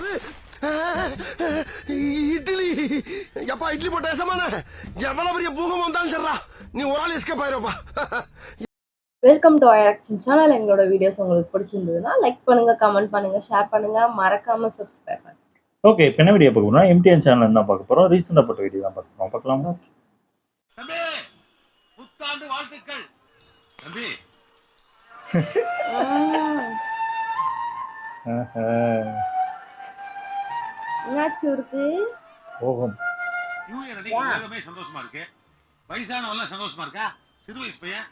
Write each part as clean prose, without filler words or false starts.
என்னது இட்லி? எப்பா இட்லி போட்ட சமான எவ்வளவு பெரிய பூகம் வந்தாலும் சரிடா, நீ ஒரு ஆள் எஸ்கேப் ஆயிருப்பா. Welcome to action channel. எங்களோட வீடியோஸ் உங்களுக்கு பிடிச்சிருந்ததுன்னா லைக் பண்ணுங்க, கமெண்ட் பண்ணுங்க, ஷேர் பண்ணுங்க, மறக்காம சப்ஸ்கிரைப் பண்ணுங்க. ஓகே, இப்போ என்ன வீடியோ பார்க்க போறோம்? எம்டிஎன் சேனல் தான் பார்க்க போறோம். ரீசெண்டா போட்ட வீடியோ தான் பார்க்கலாம். பார்க்கலாமா? தம்பி, புத்தாண்டு வாழ்த்துக்கள் தம்பி. என்னாச்சு இருக்கு? ஓகம். நியூ இயர் அன்னைக்கு உலகமே சந்தோஷமா இருக்கு. வயசானவங்க சந்தோஷமா இருக்கா? சிறு வயசு பையன்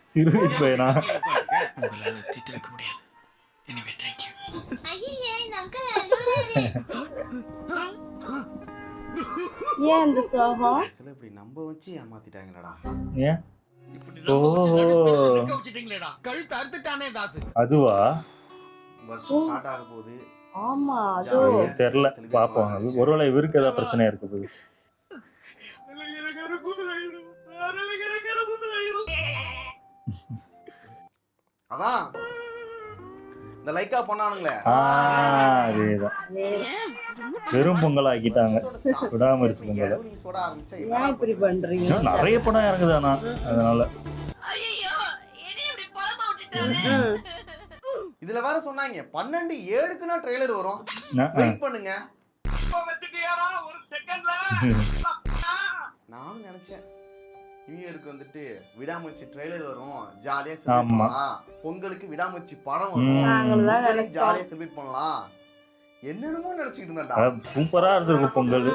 பையனா? தீட்டு வைக்க முடியாது. Anyway thank you. ஐயே இந்த அங்கிள் அழுறாரு. ஏன் இந்த சோகம்? சில இப்படி நம்ப வச்சு ஏமாத்திட்டாங்கடா. ஏன்? இப்படி ஓ. நம்ம வச்சிட்டீங்களேடா. கழுத்து அறுத்துட்டானே தாசு. அதுவா? வருஷம் ஸ்டார்ட் ஆக போகுது. ஆமா, அதோ தெரியல, பாப்போம். ஒருவேளை இவருக்கு ஏதாவது பிரச்சனை இருக்கு போகுது. அதான் இந்த லைக்கா பண்ணானுங்களே, அதேதான். வெறும் பொங்கல் ஆக்கிட்டாங்க, விடாமரிச்சு பொங்கல். நீ சொல்ல ஆரம்பிச்சா ஏன் இப்படி பண்றீங்க? இன்னும் நிறைய படம் இறங்குது ஆனா, அதனால ஐயோ என்ன இப்படி பழமா விட்டுட்டானே. இதுல வேற சொன்னாங்க 12/7க்குனா ட்ரெய்லர் வரும், வெயிட் பண்ணுங்க. நானும் நினைச்சேன் நியூ இயருக்கு வந்துட்டு விடாமுயற்சி ட்ரெய்லர் வரும், ஜாலியா செலிப்ரேட் பண்ணலாம். பொங்கலுக்கு விடாமுயற்சி படம் வரும், ஜாலியா செலிப்ரேட் பண்ணலாம். என்னென்னமோ நினைச்சிட்டு இருந்தேன்டா. சூப்பரா இருந்திருக்கு பொங்கல்.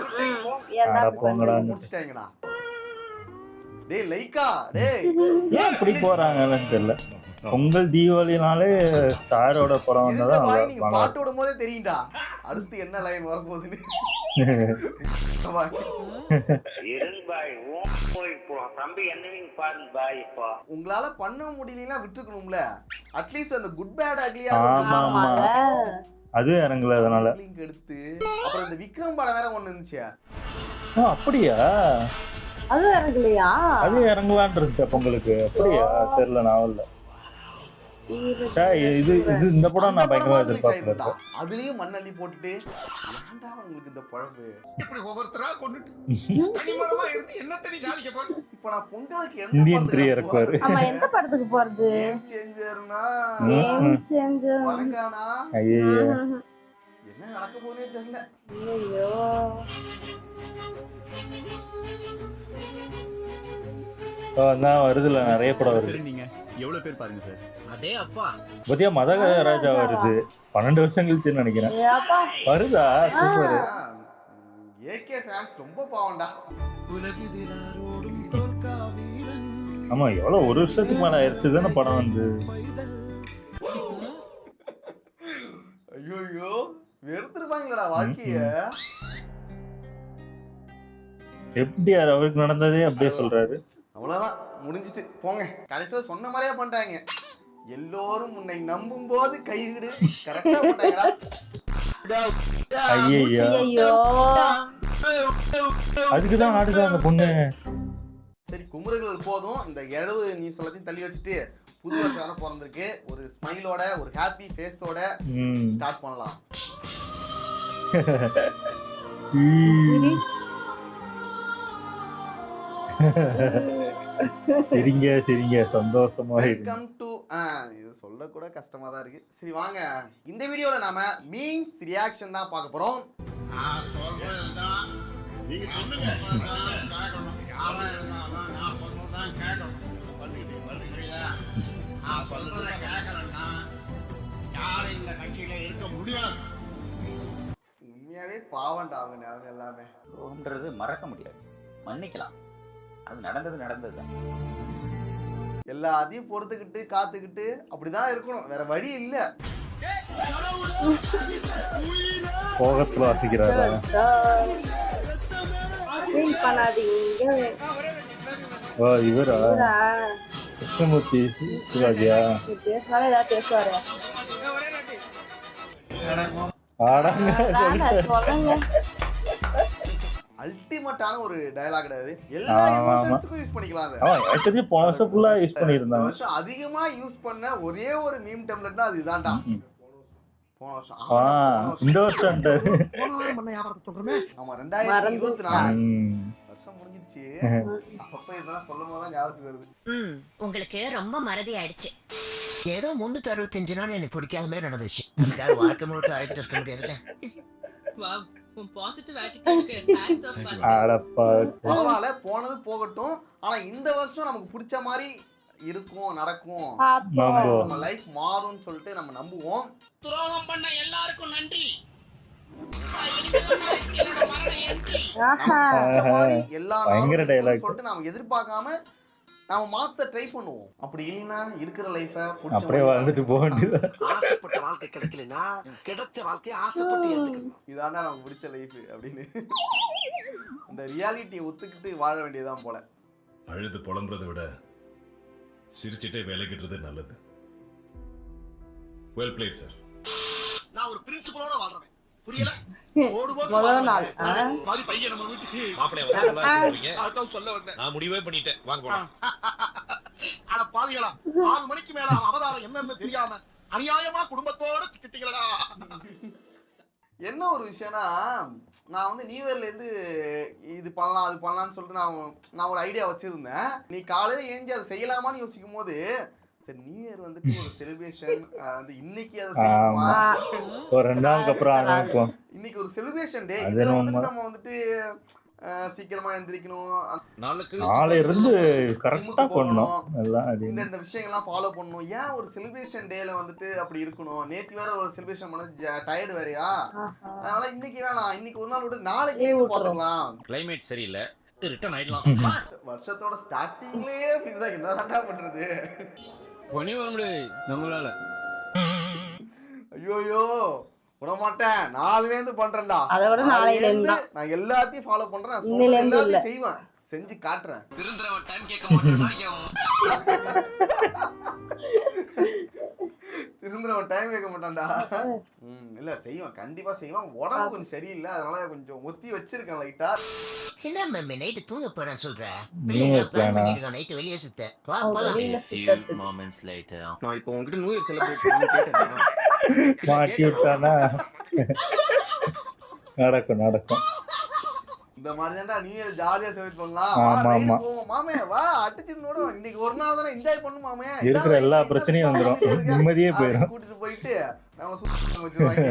பொங்கலா முடிச்சிட்டாங்கடா. டேய் லைக்கா, டேய் ஏன் இப்படி போறாங்கன்னு தெரியல. பொங்கல் தீபாவளினாலே ஸ்டாரோட படம் வந்தாதான் நீங்க பாட்டு விடும் போதே தெரியும்டா அடுத்து என்ன லைன் வர போகுதுன்னு. உங்களால பண்ண முடியலன்னா விட்டுக்கணும்ல, அட்லீஸ்ட் அந்த குட் பேட் அக்லியா அது இறங்கல, அதனால எடுத்து. அப்புறம் இந்த விக்ரம் படம் வேற ஒண்ணு இருந்துச்சு. அப்படியா? அது இறங்கலையா? அது இறங்கலான் இருந்துச்சா பொங்கலுக்கு? அப்படியா? தெரியல, நான் இல்ல. இது இந்த படம் நான் பயங்கரமா எதிர்பார்க்கிறேன். அதுலயும் மண்ணள்ளி போட்டுட்டு ஏன்டா உங்களுக்கு இந்த பழப்பு? இப்படி ஒவ்வொருத்தரா கொன்னுட்டு தனிமரமா இருந்து என்ன தனி ஜாலிக்க போற. இப்போ நான் பொங்கலுக்கு இந்தியன் 3 இறக்குவாரு. ஆமா, எந்த படத்துக்கு போறது? சேஞ்சர்னா வணங்கானா? ஐயோ, என்ன நடக்க போகுதே தெரியல. ஐயோ, நான் வருதுல, நிறைய படம் வருது. நீங்க எவ்வளவு பேர் பாருங்க சார். அடே அப்பா, பத்தியா மதராஜா வருது 12 வருஷம் கழிச்சுன்னு நினைக்கிறேன். வருதா? சூப்பர். ஏகே ஃபேன்ஸ் ரொம்ப பாவம்டா. ஆமா, எவ்வளவு ஒரு வருஷத்துக்கு மேல ஆயிடுச்சு தானே படம் வந்து. ஐயோ வெறுத்துருப்பாங்களடா வாழ்க்கைய. எப்படி அவருக்கு நடந்ததே அப்படியே சொல்றாரு. அவ்வளவுதான், முடிஞ்சிட்டு போங்க. கடைசியில சொன்ன மாதிரியே பண்ணிட்டாங்க. எல்லோரும் உன்னை நம்பும் போது கைவிடு. கரெக்டா பண்ணிட்டாங்கடா. ஐயோ, அதுக்குதான் ஆடுதா அந்த பொண்ணு. சரி, குமுறுகள் போதும். இந்த இடவு நீ சொல்லத்தையும் தள்ளி வச்சுட்டு புது வருஷம் வர பிறந்திருக்கு. ஒரு ஸ்மைலோட, ஒரு ஹாப்பி ஃபேஸோட ஸ்டார்ட் பண்ணலாம். சரிங்க சரிங்க, சந்தோஷமா. வெல்கம் டு இது சொல்ல கூட கஷ்டமா தான் இருக்கு. சரி வாங்க, இந்த வீடியோல நாம மீம்ஸ் ரியாக்ஷன் தான் பார்க்க போறோம். நான் சொல்றதுதான் நீங்க சொல்லுங்க. யாரா இருந்தாலும் நான் சொல்றதுதான் கேட்கணும். பள்ளிக்கிறீங்களா? நான் சொல்றதை கேட்கலன்னா யாரும் இந்த கட்சியில இருக்க முடியாது. உண்மையாவே பாவண்டா அவங்க நிலைமை எல்லாமே. ன்றது மறக்க முடியாது, மன்னிக்கலாம். அது நடந்தது தான். எல்லாத்தையும் பொறுத்துக்கிட்டு காத்துக்கிட்டு அப்படிதான் இருக்கணும், வேற வழி இல்ல. கோகத்துல வாசிக்கிறாரா? இவரா? கிருஷ்ணமூர்த்தி சிவாஜியா? பேசுவாரு. அல்டிமேட்டான ஒரு டயலாக் கிடையாது. எல்லா எமோஷன்ஸ்க்கும் யூஸ் பண்ணிக்கலாம். அது ஆக்சுவலி போன வருஷம் ஃபுல்லா யூஸ் பண்ணிருந்தாங்க. வருஷம் அதிகமா யூஸ் பண்ண ஒரே ஒரு மீம் டெம்ப்ளேட்னா அது இதான்டா. போன வருஷம் இந்த வருஷம் ஆமா 2024 வருஷம் முடிஞ்சிருச்சு. அப்பப்ப இதெல்லாம் சொல்லும் போதுதான் ஞாபகத்துக்கு வருது. உங்களுக்கு ரொம்ப மறதி ஆயிடுச்சு. ஏதோ 365 நாள் எனக்கு பிடிக்காத மாதிரி நடந்துச்சு. அதுக்காக வாழ்க்கை முழுக்க அழைச்சிட்டு இருக்க முடியாதுல்ல. பரவாயில்ல, போனது போகட்டும். ஆனா இந்த வருஷம் நமக்கு பிடிச்ச மாதிரி இருக்கும், நடக்கும், நம்ம லைஃப் மாறும்னு சொல்லிட்டு நம்ம நம்புவோம். துரோகம் பண்ண எல்லாருக்கும் நன்றி. சொல்லிட்டு நாம எதிர்பார்க்காம நாம மாத்த ட்ரை பண்ணுவோம். அப்படி இல்லைன்னா இருக்கிற லைஃப அப்படியே வாழ்ந்துட்டு போக வேண்டியது. ஆசைப்பட்ட வாழ்க்கை கிடைக்கலனா கிடைச்ச வாழ்க்கையை ஆசைப்பட்டு ஏத்துக்கணும். இதாண்டா நமக்கு பிடிச்ச லைஃப் அப்படின்னு அந்த ரியாலிட்டியை ஒத்துக்கிட்டு வாழ வேண்டியதான் போல. அழுது புலம்புறதை விட சிரிச்சிட்டே வேலை கிட்டுறது நல்லது. Well plate sir. நான் ஒரு பிரின்சிபலோட வாழ்றேன். புரியல? முதல் நாள் மாதிரி பையன் நம்ம வீட்டுக்கு மாப்பிள்ளை சொல்ல வந்தேன். நான் முடிவே பண்ணிட்டேன். வாங்க போலாம். அட பாவிகளா, 6 மணிக்கு மேல அவதாரம் என்னன்னு தெரியாம அநியாயமா குடும்பத்தோட சிக்கிட்டீங்களா? என்ன ஒரு விஷயம்னா, நான் வந்து நியூ இயர்ல இருந்து இது பண்ணலாம் அது பண்ணலாம்னு சொல்லிட்டு நான் ஒரு ஐடியா வச்சிருந்தேன். நீ காலையில ஏஞ்சி அதை செய்யலாமான்னு யோசிக்கும் போது, சரி நியூ இயர் வந்துட்டு ஒரு செலிப்ரேஷன் வந்து இன்னைக்கு அதை செய்யணுமா, ஒரு 2 நாளுக்கு அப்புறம் ஆரம்பிப்போம். இன்னைக்கு ஒரு செலிப்ரேஷன் டே, இதுல வந்துட்டு நம்ம வந்துட்டு சீக்கிரமா எந்திரிக்கணும், நாளை இருந்து கரெக்டா பண்ணணும், இந்த விஷயங்கள்லாம் ஃபாலோ பண்ணணும். ஏன் ஒரு செலிப்ரேஷன் டேல வந்துட்டு அப்படி இருக்கணும்? நேத்து வேற ஒரு செலிப்ரேஷன் பண்ண டயர்டு வேறையா, அதனால இன்னைக்கு வேணாம், இன்னைக்கு ஒரு நாள் விட்டு நாளைக்கு பாத்துக்கலாம். கிளைமேட் சரியில்லை, ரிட்டர்ன் ஆயிடலாம். வருஷத்தோட ஸ்டார்டிங்லயே இப்படிதான் என்னதான்டா பண்றது? பணி வர முடியாது நம்மளால. ஐயோயோ விட மாட்டேன், நாளையில இருந்து பண்றேன்டா. அதோட நாளையில இருந்து நான் எல்லாத்தையும் ஃபாலோ பண்றேன், எல்லாத்தையும் செய்வேன், செஞ்சு காட்டுறேன். திருந்தறவன் டைம் கேட்க மாட்டேன். திருந்தறவன் டைம் கேட்க மாட்டான்டா. இல்ல செய்வேன், கண்டிப்பா செய்வேன். உடம்பு கொஞ்சம் சரியில்லை, அதனால கொஞ்சம் ஒத்தி வச்சிருக்கேன் லைட்டா. என்ன மேம் நைட்டு தூங்க போறேன் சொல்றேன். நைட்டு வெளியே சுத்த நான் இப்போ உங்ககிட்ட நியூ இயர் செலிப்ரேட் பண்ணி கேட்டேன். மாட்டி விட்டானா நடக்கும். இந்த மாதிரி தான்டா நியூ இயர் ஜாலியா செலிப்ரேட் பண்ணலாம். போவோம் மாமே, வா அடிச்சுனோட இன்னைக்கு ஒரு நாள் தானே என்ஜாய் பண்ணு மாமே. இருக்கிற எல்லா பிரச்சனையும் வந்துடும், நிம்மதியே போயிடும். கூட்டிட்டு போயிட்டு நம்ம சுத்தி வச்சிருவாங்க.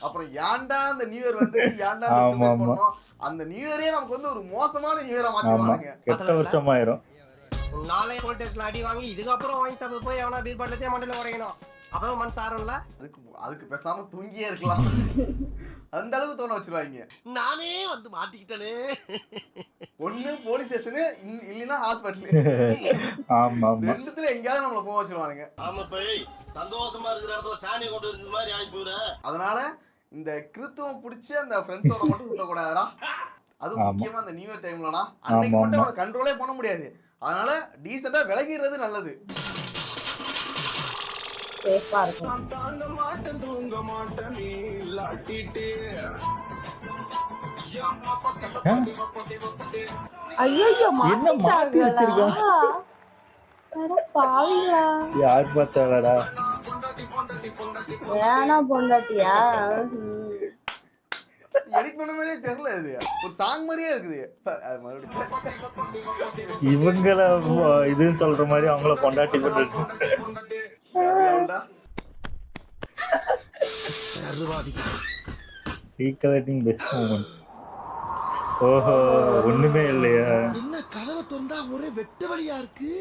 அப்புறம் ஏன்டா அந்த நியூ இயர் வந்து ஏன்டா செலிப்ரேட் பண்ணோம், அந்த நியூ இயரே நமக்கு வந்து ஒரு மோசமான நியூ இயரா மாத்திடுவாங்க. கெட்ட வருஷமாயிரும். நாளே வோல்டேஜ்ல அடி வாங்கி இதுக்கப்புறம் வாங்கி சாப்பிட்டு போய் அவனா பீர் பாட்டிலே மண்டல உடையணும். அப்போ மனசு ஆறும்ல. அதுக்கு பேசாம தூங்கியே இருக்கலாம். அந்த அளவுக்கு தோண வச்சிருவாங்க. நானே வந்து மாட்டிக்கிட்டனே. ஒண்ணு போலீஸ் ஸ்டேஷனு, இல்லைன்னா ஹாஸ்பிட்டல். ரெண்டுத்துல எங்கேயாவது நம்மள போக வச்சிருவாங்க. ஆமா போய் சந்தோஷமா இருக்கிற இடத்துல சாணி கொண்டு இருக்கிற மாதிரி ஆகி போயிரு. அதனால இந்த கிறித்துவம் பிடிச்சி அந்த ஃப்ரெண்ட்ஸோட மட்டும் சுத்தக்கூடாதுடா. அதுவும் முக்கியமா அந்த நியூ இயர் டைம்லனா அன்னைக்கு மட்டும் அவனை கண்ட்ரோலே பண்ண முடியாது. அதனால டீசெண்டா விலகிடுறது நல்லது. சேஃபா இருக்கும். தூங்க மாட்டேன் நீ லாட்டிட்டே. ஐயோ என்ன மாத்தி வச்சிருக்கா? அட பாவிங்களா, யார் பார்த்தாலடா ஏனா பொண்டாட்டியா? எடிட் பண்ண மாதிரியே தெரியல, இது ஒரு சாங் மாதிரியே இருக்குது. இவங்கள இதுன்னு சொல்ற மாதிரி அவங்கள கொண்டாட்டி போட்டு ரீகலெக்டிங் பெஸ்ட் மூமெண்ட். ஓஹோ, ஒண்ணுமே இல்லையா? என்ன கதவை திறந்தா ஒரே வெட்ட வழியா இருக்கு.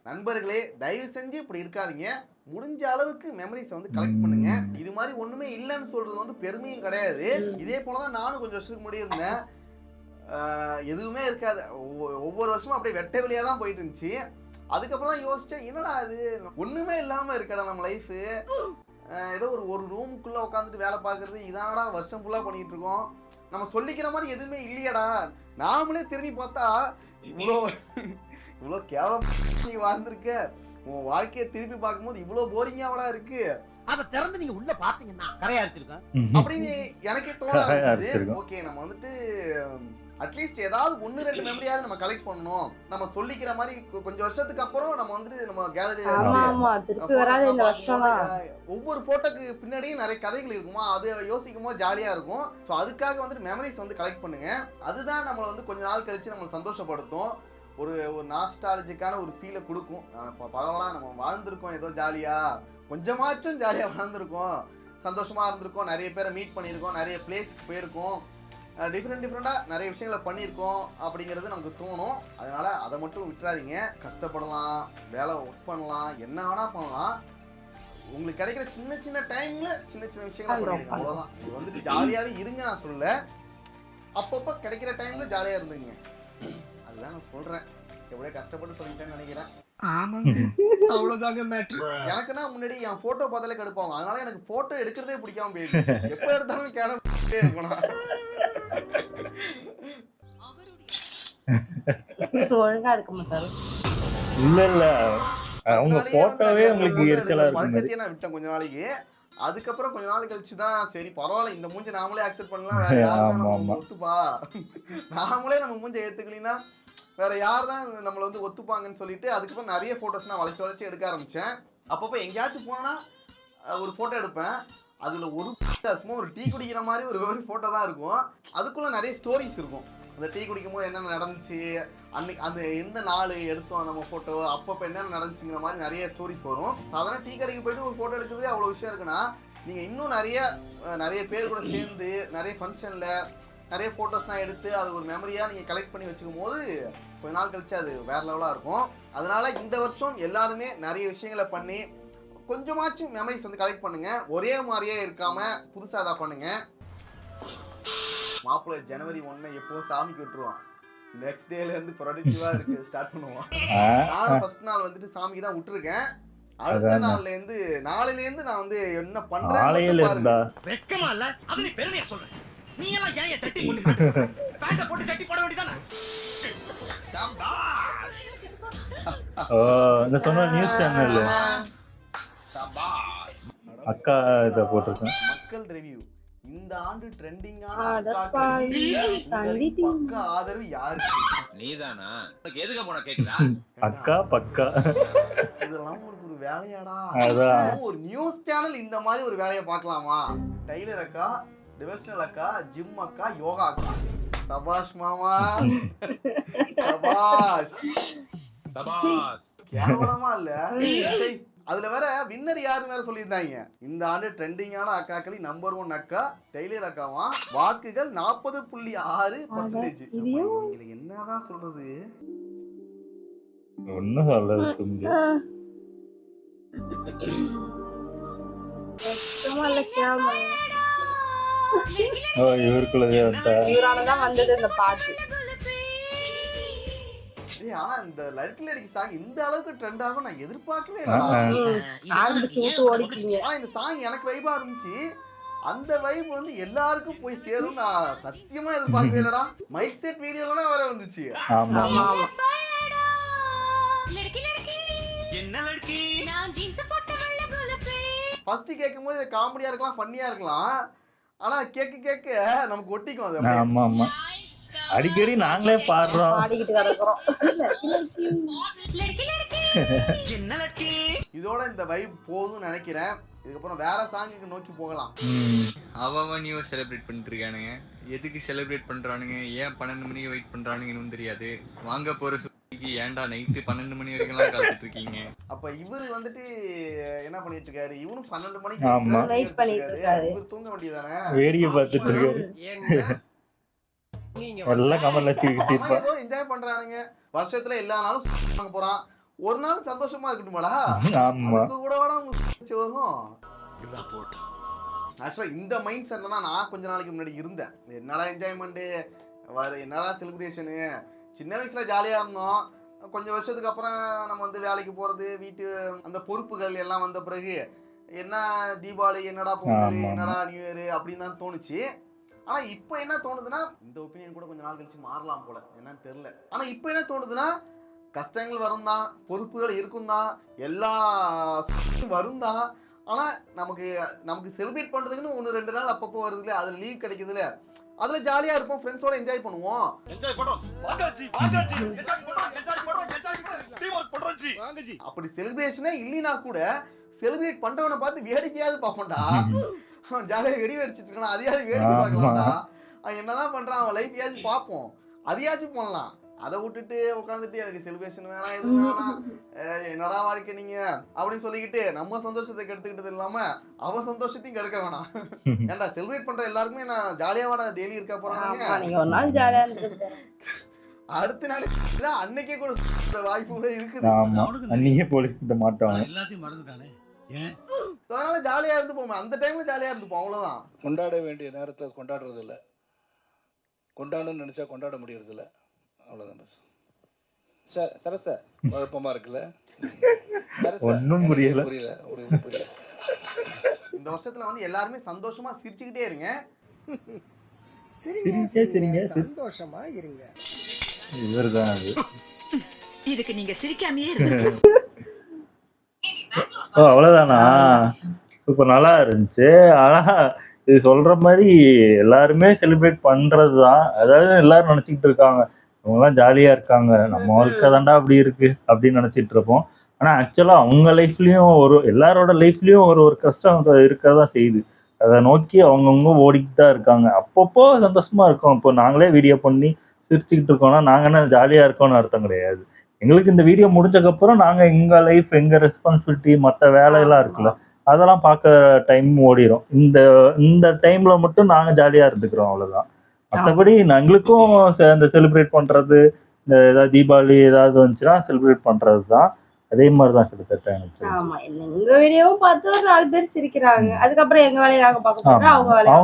நண்பர்களே, தயவு செஞ்சு இப்படி இருக்காதீங்க. முடிஞ்ச அளவுக்கு மெமரிஸ் வந்து கலெக்ட் பண்ணுங்க. இது மாதிரி ஒண்ணுமே இல்லைன்னு சொல்றது வந்து பெருமையும் கிடையாது. இதே போலதான் நானும் கொஞ்சம் வருஷத்துக்கு முன்னாடி இருந்தேன். எதுவுமே இருக்காது, ஒவ்வொரு வருஷமும் அப்படியே வெட்ட வெளியா தான் போயிட்டு இருந்துச்சு. அதுக்கப்புறம் தான் யோசிச்சேன், என்னடா அது ஒண்ணுமே இல்லாம இருக்கடா நம்ம லைஃப். ஏதோ ஒரு ரூமுக்குள்ள உட்காந்துட்டு வேலை பார்க்கறது இதானடா வருஷம் ஃபுல்லா பண்ணிட்டு இருக்கோம். நம்ம சொல்லிக்கிற மாதிரி எதுவுமே இல்லையடா. நாமளே திரும்பி பார்த்தா இவ்வளோ கேவலம் நீ வாழ்ந்திருக்க. உன் வாழ்க்கையை திருப்பி பார்க்கும்போது இவ்வளவு போரிங்காவடா இருக்கு. அத திறந்து நீங்க உள்ள பாத்தீங்கன்னா கரையா அடிச்சிருக்கேன் அப்படின்னு எனக்கே தோண ஆரம்பிச்சது. ஓகே, நம்ம வந்துட்டு அட்லீஸ்ட் ஏதாவது 1-2 மெமரியாவது நம்ம கலெக்ட் பண்ணணும். நம்ம சொல்லிக்கிற மாதிரி கொஞ்சம் வருஷத்துக்கு அப்புறம் நம்ம வந்துட்டு நம்ம கேலரியில ஒவ்வொரு போட்டோக்கு பின்னாடியும் நிறைய கதைகள் இருக்குமா, அது யோசிக்கும் போது ஜாலியா இருக்கும். ஸோ அதுக்காக வந்துட்டு மெமரிஸ் வந்து கலெக்ட் பண்ணுங்க. அதுதான் நம்மளை வந்து கொஞ்ச நாள் கழிச்சு நம்மளை சந்தோஷப்படுத்தும். ஒரு நாஸ்டாலஜிக்கான ஒரு ஃபீலை கொடுக்கும். பரவாயில்ல நம்ம வாழ்ந்திருக்கோம், ஏதோ ஜாலியா கொஞ்சமாச்சும் ஜாலியாக வாழ்ந்திருக்கோம், சந்தோஷமா இருந்திருக்கோம், நிறைய பேரை மீட் பண்ணியிருக்கோம், நிறைய பிளேஸ்க்கு போயிருக்கோம், டிஃப்ரெண்டாக நிறைய விஷயங்களை பண்ணியிருக்கோம் அப்படிங்கிறது நமக்கு தோணும். அதனால அதை மட்டும் விட்டுறாதீங்க. கஷ்டப்படலாம், வேலை ஒர்க் பண்ணலாம், என்ன வேணா பண்ணலாம். உங்களுக்கு கிடைக்கிற சின்ன சின்ன டைம்ல சின்ன சின்ன விஷயங்களை பண்ணிடுங்க, அவ்வளோதான். இது வந்துட்டு ஜாலியாகவே இருங்க நான் சொல்லல, அப்பப்போ கிடைக்கிற டைம்ல ஜாலியாக இருந்துங்க, அதுதான் நான் சொல்றேன். எப்படியே கஷ்டப்பட்டு சொல்லிட்டேன்னு நினைக்கிறேன். அவ்வளவுதாங்க மேட்ரு. எனக்குன்னா முன்னாடி என் போட்டோ பார்த்தாலே கடுப்பாங்க, அதனால எனக்கு போட்டோ எடுக்கிறதே பிடிக்காம போயிடுச்சு. எப்ப எடுத்தாலும் கேனே இருக்கணும். ஒழுங்கா இருக்க மாட்டாரு. இல்ல அவங்க போட்டோவே உங்களுக்கு எரிச்சலா இருக்கு. பழக்கத்தையே நான் விட்டேன் கொஞ்ச நாளைக்கு. அதுக்கப்புறம் கொஞ்ச நாள் கழிச்சு தான் சரி பரவாயில்ல, இந்த மூஞ்சி நாமளே அக்செப்ட் பண்ணலாம், வேற யாரும் ஒத்துப்பா, நாமளே நம்ம மூஞ்சை ஏத்துக்கலினா வேற யார் தான் நம்மளை வந்து ஒத்துப்பாங்கன்னு சொல்லிட்டு அதுக்கப்புறம் நிறைய போட்டோஸ் நான் வளைச்சு எடுக்க ஆரம்பிச்சேன். அப்பப்போ எங்கேயாச்சும் போனா ஒரு போட்டோ எடுப்பேன். அதுல ஒரு சும்மா ஒரு டீ குடிக்கிற மாதிரி ஒரு போட்டோ தான் இருக்கும். அதுக்குள்ள நிறைய ஸ்டோரிஸ் இருக்கும். அந்த டீ குடிக்கும் போது என்னென்ன நடந்துச்சு, அன்னைக்கு அந்த எந்த நாள் எடுத்தோம் நம்ம போட்டோ, அப்பப்போ என்னென்ன நடந்துச்சுங்கிற மாதிரி நிறைய ஸ்டோரிஸ் வரும். சாதாரண டீ கடைக்கு போயிட்டு ஒரு போட்டோ எடுக்கிறதே அவ்வளோ விஷயம் இருக்குன்னா, நீங்கள் இன்னும் நிறைய பேர் கூட சேர்ந்து நிறைய ஃபங்க்ஷனில் நிறைய ஃபோட்டோஸ்லாம் எடுத்து அது ஒரு மெமரியாக நீங்கள் கலெக்ட் பண்ணி வச்சுக்கும் போது கொஞ்ச நாள் கழிச்சு அது வேற லெவலாக இருக்கும். அதனால இந்த வருஷம் எல்லாருமே நிறைய விஷயங்களை பண்ணி கொஞ்சமாச்சும் மெமரிஸ் வந்து கலெக்ட் பண்ணுங்க. ஒரே மாதிரியே இருக்காம புதுசாக தான் பண்ணுங்க. மாப்பிள்ளை ஜனவரி 1 எப்போ சாமிக்கு விட்டுருவான், நெக்ஸ்ட் டேல இருந்து ப்ரொடக்டிவா இருக்கு ஸ்டார்ட் பண்ணுவான். நானும் ஃபர்ஸ்ட் நாள் வந்துட்டு சாமிக்கு தான் விட்டுருக்கேன். அடுத்த நாளையில இருந்து நான் வந்து என்ன பண்றேன் வெக்கமா இல்ல, அது நீ பெருமையா சொல்ற. நீ எல்லாம் ஏன் சட்டி போட்டு பேண்ட போட்டு சட்டி போட வேண்டியதானே? சபாஸ் இந்த சொன்ன நியூஸ் சேனல்ல சபாஸ் அக்கா இத போட்டுருக்கேன். மக்கள் ரிவ்யூ இந்த ஆண்டு ட்ரெண்டிங்கான பக்கா ஆதரவு யாருக்கு? நீதானா? எதுக்கு போன கேக்குதா? அக்கா பக்கா இதெல்லாம் உங்களுக்கு ஒரு வேலையாடா? அதான் ஒரு நியூஸ் சேனல் இந்த மாதிரி ஒரு வேலையை பார்க்கலாமா? டைலர் அக்கா, டிவோஷனல் அக்கா, ஜிம் அக்கா, யோகா அக்கா. சபாஷ் மாமா, சபாஷ் சபாஷ். கேவலமா இல்ல? அதுல வேற வின்னர் யாருன்னு வேற சொல்லியிருந்தாங்க. இந்த ஆண்டு ட்ரெண்டிங்கான அக்காக்களின் நம்பர் 1 அக்கா டெய்லர் அக்காவா. வாக்குகள் 40.6%. நீங்க என்னதான் சொல்றது? ஒன்னும் சொல்றது இவருக்குள்ளதே இவராலதான் வந்தது இந்த பாட்டு. ஆனா இந்த லட்கில் அடிக்க சாங் இந்த அளவுக்கு ட்ரெண்ட் ஆகும் நான் எதிர்பார்க்கவே இல்லை. ஆனா இந்த சாங் எனக்கு வைபா இருந்துச்சு. அந்த வைப் வந்து எல்லாருக்கும் போய் சேரும் நான் சத்தியமா எதிர்பார்க்கவே இல்லடா. மைக் செட் வீடியோலாம் வேற வந்துச்சு. ஃபர்ஸ்ட் கேட்கும் போது காமெடியா இருக்கலாம், ஃபன்னியா இருக்கலாம். ஆனா கேட்க நமக்கு ஒட்டிக்கும் அது. ஆமா ஆமா, அடிக்கடி நாங்களே பாடுறோம், பாடிக்கிட்டு கிடக்குறோம். இதோட இந்த வைப் போதும்னு நினைக்கிறேன். இதுக்கப்புறம் வேற சாங்குக்கு நோக்கி போகலாம். அவன் நியூ செலிப்ரேட் பண்ணிட்டு இருக்கானுங்க. எதுக்கு செலிப்ரேட் பண்றானுங்க, ஏன் 12 மணிக்கு வெயிட் பண்றானுங்கன்னு தெரியாது. வாங்க போற சுத்திக்கு ஏன்டா நைட்டு 12 மணி வரைக்கும் காத்துட்டு இருக்கீங்க? அப்ப இவரு வந்துட்டு என்ன பண்ணிட்டு இருக்காரு? இவனும் 12 மணிக்கு வெயிட் பண்ணிட்டு இருக்காரு. இவரு தூங்க வேண்டியதானே, வேடிக்கை பார்த்துட்டு இருக்காரு. எல்லாம் கமல்ல ஏதோ என்ஜாய் பண்றானுங்க. வருஷத்துல எல்லா நாளும் வாங்க போறான், ஒரு நாள் சந்தோஷமா இருக்கட்டுமாடா? கூட வரும். ஆக்சுவலா இந்த மைண்ட் செட்ல தான் நான் கொஞ்ச நாளைக்கு முன்னாடி இருந்தேன். என்னடா என்ஜாய்மெண்ட், என்னடா செலிப்ரேஷனு, சின்ன வயசுல ஜாலியா இருந்தோம். கொஞ்சம் வருஷத்துக்கு அப்புறம் நம்ம வந்து வேலைக்கு போறது, வீட்டு அந்த பொறுப்புகள் எல்லாம் வந்த பிறகு என்ன தீபாவளி, என்னடா பொங்கல், என்னடா நியூ இயர் அப்படின்னு தான் தோணுச்சு. ஆனா இப்ப என்ன தோணுதுன்னா, இந்த ஒப்பீனியன் கூட கொஞ்ச நாள் கழிச்சு மாறலாம் போல, என்னன்னு தெரியல. ஆனா இப்ப என்ன தோணுதுன்னா, கஷ்டங்கள் வரும் தான், பொறுப்புகள் இருக்கும் தான், எல்லா வரும் தான். ஆனா நமக்கு செலிப்ரேட் பண்றதுக்குன்னு 1-2 நாள் அப்பப்போ வருதுல, அதுல லீவ் கிடைக்குதுல, அதுல ஜாலியா இருப்போம், ஃப்ரெண்ட்ஸோட என்ஜாய் பண்ணுவோம். அப்படி செலிப்ரேஷனே இல்லைனா கூட செலிப்ரேட் பண்றவனை பார்த்து வேடிக்கையாவது பார்ப்போம்டா. அவன் ஜாலியா வெடி வெடிச்சிட்டு இருக்கான், அதையாவது வேடிக்கை பார்க்கலாம்டா. அவன் என்னதான் பண்றான், அவன் லைஃப் பார்ப்போம், அதையாச்சும் பண்ணலாம். அதை விட்டுட்டு உட்காந்துட்டு எனக்கு செலிப்ரேஷன் வேணாம், எது வேணாம், என்னடா வாழ்க்கை நீங்க அப்படின்னு சொல்லிக்கிட்டு நம்ம சந்தோஷத்தை கெடுத்துக்கிட்டது இல்லாம அவன் சந்தோஷத்தையும் கெடுக்க வேணாம். ஏன்டா செலிப்ரேட் பண்ற எல்லாருக்குமே நான் ஜாலியா வாடா டெய்லி இருக்க போறாங்க. அடுத்த நாள் அன்னைக்கே கூட வாய்ப்பு கூட இருக்குது. அன்னைக்கே போலீஸ் கிட்ட மாட்டாங்க. எல்லாத்தையும் மறந்துட்டானே. அதனால ஜாலியா இருந்து போவோம், அந்த டைம்ல ஜாலியா இருந்துப்போம், அவ்வளவுதான். கொண்டாட வேண்டிய நேரத்தில் கொண்டாடுறது இல்லை, கொண்டாடணும்னு நினைச்சா கொண்டாட முடியறது இல்லை, அவ்வளோதான். பஸ் சார் சர சார் குழப்பமா இருக்குல்ல, ஒன்றும் புரியல. இந்த வருஷத்துல வந்து எல்லாருமே சந்தோஷமா சிரிச்சுக்கிட்டே இருங்க. சரிங்க சந்தோஷமா இருங்க. இவர்தான் அது. இதுக்கு நீங்க சிரிக்காமையே இருங்க. ஓ அவ்வளவுதானா? சூப்பர், நல்லா இருந்துச்சு. ஆனா இது சொல்ற மாதிரி எல்லாருமே செலிப்ரேட் பண்றதுதான். அதாவது எல்லாரும் நினைச்சுக்கிட்டு இருக்காங்க அவங்கலாம் ஜாலியா இருக்காங்க, நம்ம வாழ்க்கை தாண்டா அப்படி இருக்கு அப்படின்னு நினைச்சிட்டு இருப்போம். ஆனா ஆக்சுவலா அவங்க லைஃப்லயும் எல்லாரோட லைஃப்லயும் ஒரு கஷ்டம் இருக்கதான் செய்யுது. அதை நோக்கி அவங்கவுங்க ஓடிக்கிட்டு தான் இருக்காங்க. அப்பப்போ சந்தோஷமா இருக்கும். இப்போ நாங்களே வீடியோ பண்ணி சிரிச்சுக்கிட்டு இருக்கோம்னா நாங்க என்ன ஜாலியா இருக்கோம்னு அர்த்தம் கிடையாது. எங்களுக்கு இந்த வீடியோ முடிஞ்சக்கப்புறம் நாங்க எங்க லைஃப், எங்க ரெஸ்பான்சிபிலிட்டி, மற்ற வேலையெல்லாம் இருக்குல்ல, அதெல்லாம் பார்க்க டைம் ஓடிடும். இந்த டைம்ல மட்டும் நாங்க ஜாலியா இருந்துக்கிறோம், அவ்வளவுதான். மற்றபடி எங்களுக்கும் இந்த செலிப்ரேட் பண்றது, இந்த ஏதாவது தீபாவளி ஏதாவது வந்துச்சுன்னா செலிப்ரேட் பண்றது தான். அதே மாதிரிதான் கிட்டத்தட்ட எனக்கு. ஆமா, எங்க வீடியோவும் பார்த்து ஒரு 4 பேர் சிரிக்கிறாங்க. அதுக்கப்புறம் எங்க வேலையை நாங்க பார்க்க போறோம், அவங்க வேலையை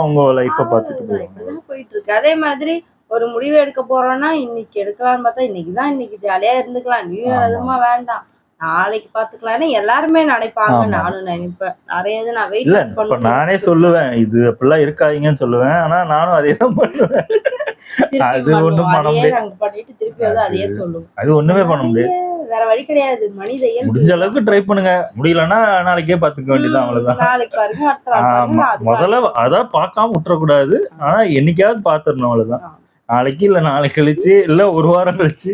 அவங்க லைஃப பார்த்துட்டு போயிட்டு இருக்கு. அதே மாதிரி ஒரு முடிவு எடுக்க போறோம்னா இன்னைக்கு எடுக்கலாம்னு பார்த்தா இன்னைக்கு ஜாலியா இருந்துக்கலாம், நியூ இயர் அதுமா வேண்டாம், நாளைக்கு பாத்துக்கலாம்னு எல்லாருமே நினைப்பாங்க. நானும் நினைப்பேன். நிறைய இது நான் வெயிட் இப்ப நானே சொல்லுவேன், இது அப்படிலாம் இருக்காதீங்கன்னு சொல்லுவேன். ஆனா நானும் அதே தான் பண்ணுவேன். அது ஒண்ணும் பண்ண முடியாது. பண்ணிட்டு திருப்பி வந்து அதையே சொல்லுவோம். அது ஒண்ணுமே பண்ண முடியாது, வேற வழி கிடையாது. மனித இயல்பு. முடிஞ்ச அளவுக்கு ட்ரை பண்ணுங்க, முடியலன்னா நாளைக்கே பாத்துக்க வேண்டியதான், அவ்வளவுதான். நாளைக்கு பாருங்க, அடுத்த நாள் முதல்ல அதான் பார்க்காம விட்டுறக்கூடாது. ஆனா என்னைக்காவது பாத்துடணும், அவ்வளவுதான். நாளைக்கு இல்ல நாளைக்கு கழிச்சு இல்ல ஒரு வாரம் கழிச்சு,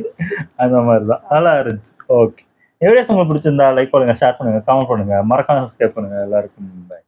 அந்த மாதிரிதான். நல்லா இருந்துச்சு. ஓகே, வீடியோஸ் உங்களுக்கு பிடிச்சிருந்தா லைக் பண்ணுங்க, ஷேர் பண்ணுங்க, கமெண்ட் பண்ணுங்க, மறக்காம சப்ஸ்கிரைப் பண்ணுங்க. எல்லாருக்கும் பாய்.